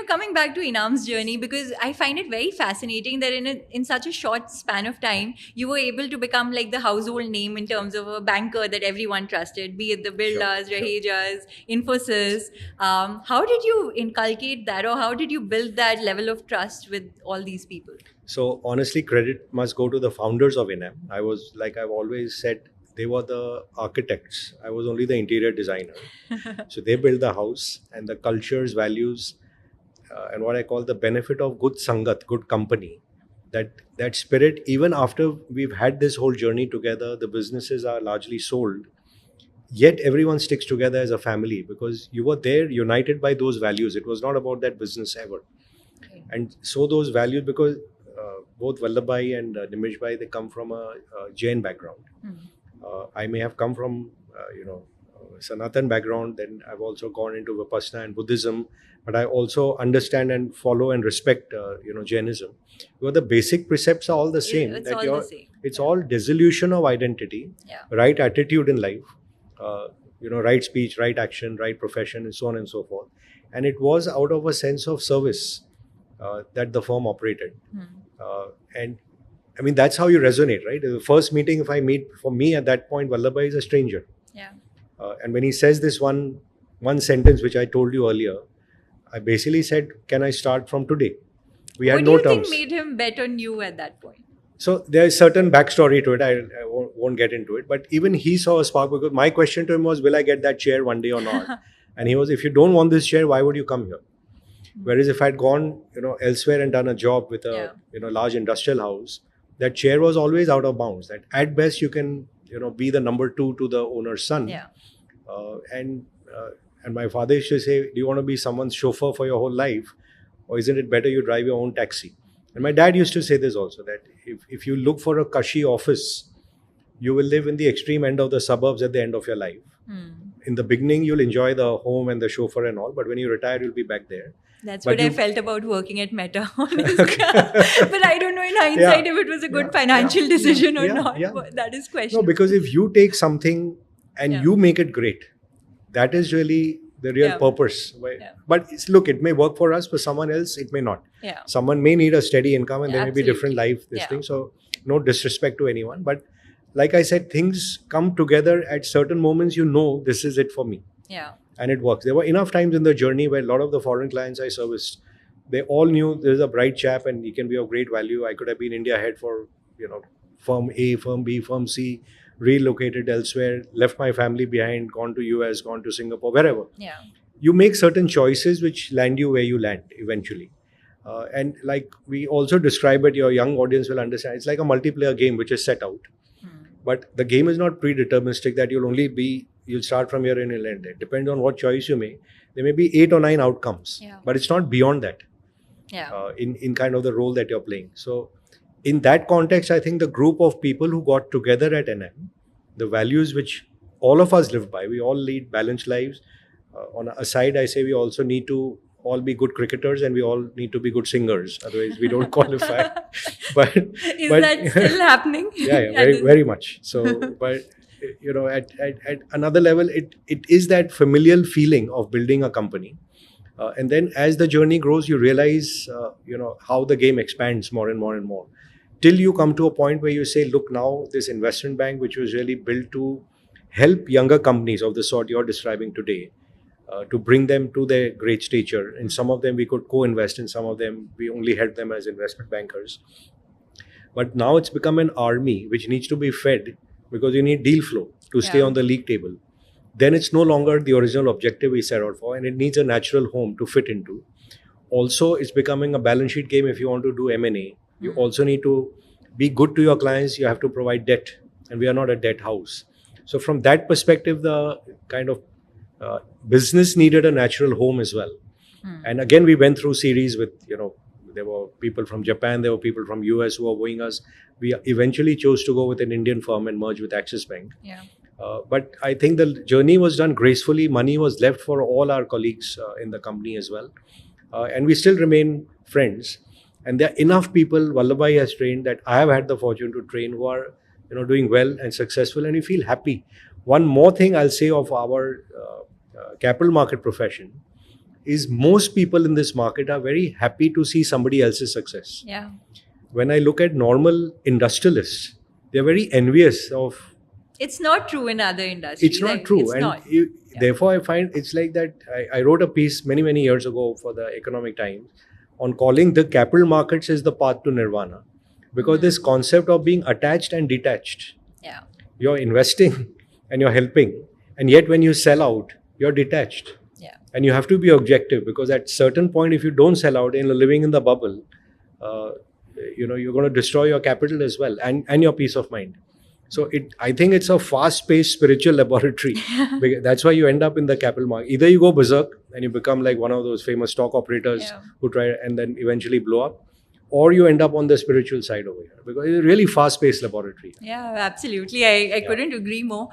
coming back to Enam's journey, because I find it very fascinating that in such a short span of time, you were able to become like the household name in terms of a banker that everyone trusted, be it the Birlas, Rahejas, Infosys. How did you inculcate that, or how did you build that level of trust with all these people? So honestly, credit must go to the founders of Enam. I've always said, they were the architects. I was only the interior designer. So they built the house, and the cultures, values, and what I call the benefit of good sangat, good company. That spirit, even after we've had this whole journey together, the businesses are largely sold. Yet everyone sticks together as a family because you were there, united by those values. It was not about that business ever. And so those values, because both Vallabhai and Nimishbhai, they come from a Jain background. I may have come from, Sanatan background. Then I've also gone into Vipassana and Buddhism, but I also understand and follow and respect, Jainism. Because the basic precepts are all the same. It's all the same. It's all dissolution of identity, right attitude in life, right speech, right action, right profession, and so on and so forth. And it was out of a sense of service that the firm operated. And I mean, that's how you resonate, right? The first meeting, if I meet, for me at that point, Vallabhai is a stranger. Yeah. And when he says this one sentence, which I told you earlier, I basically said, can I start from today? We had no terms. What do you think made him bet on you at that point? So there's certain backstory to it. I won't get into it. But even he saw a spark, because my question to him was, will I get that chair one day or not? And he was, if you don't want this chair, why would you come here? Whereas if I'd gone, elsewhere and done a job with a, large industrial house, that chair was always out of bounds. That at best you can, be the number two to the owner's son. Yeah. And my father used to say, do you want to be someone's chauffeur for your whole life? Or isn't it better you drive your own taxi? And my dad used to say this also, that if you look for a cushy office, you will live in the extreme end of the suburbs at the end of your life. In the beginning, you'll enjoy the home and the chauffeur and all, but when you retire, you'll be back there. That's what I felt about working at Meta, honestly. But I don't know in hindsight if it was a good financial decision or not. That is questionable. No, because if you take something and you make it great, that is really the real purpose. But look, it may work for us, for someone else, it may not. Someone may need a steady income and there may be different life, thing. So no disrespect to anyone. But like I said, things come together at certain moments, this is it for me. And it works. There were enough times in the journey where a lot of the foreign clients I serviced, they all knew there's a bright chap and he can be of great value. I could have been India head for, firm A, firm B, firm C, relocated elsewhere, left my family behind, gone to US, gone to Singapore, wherever. You make certain choices which land you where you land eventually. And like we also describe it, your young audience will understand. It's like a multiplayer game which is set out. But the game is not predeterministic that you'll start from here and you'll end it. Depends on what choice you make. There may be 8 or 9 outcomes, but it's not beyond that. In kind of the role that you're playing. So in that context, I think the group of people who got together at Enam, the values which all of us live by, we all lead balanced lives. On a side, I say we also need to all be good cricketers and we all need to be good singers. Otherwise, we don't qualify. But is that still happening? Yeah, very, very much. So, but at another level, it is that familial feeling of building a company. And then as the journey grows, you realize, how the game expands more and more and more. Till you come to a point where you say, look, now this investment bank, which was really built to help younger companies of the sort you're describing today, to bring them to their great stature. In some of them, we could co-invest. In some of them, we only help them as investment bankers. But now it's become an army which needs to be fed because you need deal flow to stay on the league table. Then it's no longer the original objective we set out for, and it needs a natural home to fit into. Also, it's becoming a balance sheet game. If you want to do M&A, you also need to be good to your clients. You have to provide debt, and we are not a debt house. So from that perspective, the kind of business needed a natural home as well. And again, we went through series with, there were people from Japan, there were people from US who were wooing us. We eventually chose to go with an Indian firm and merge with Axis Bank. But I think the journey was done gracefully. Money was left for all our colleagues in the company as well. And we still remain friends. And there are enough people Vallabhai has trained that I have had the fortune to train who are, doing well and successful, and we feel happy. One more thing I'll say of our capital market profession is most people in this market are very happy to see somebody else's success. Yeah. When I look at normal industrialists, they're very envious of. It's not true in other industries. It's not Like, true, it's and not. therefore I find it's like that. I wrote a piece many years ago for the Economic Times on calling the capital markets as the path to nirvana, because this concept of being attached and detached. Yeah. You're investing and you're helping, and yet when you sell out, you're detached. Yeah. And you have to be objective, because at certain point, if you don't sell out and living in the bubble, uh, you're going to destroy your capital as well, and your peace of mind. So I think it's a fast-paced spiritual laboratory. That's why you end up in the capital market. Either you go berserk and you become like one of those famous stock operators who try and then eventually blow up, or you end up on the spiritual side over here, because it's a really fast-paced laboratory. Yeah, absolutely. I couldn't agree more.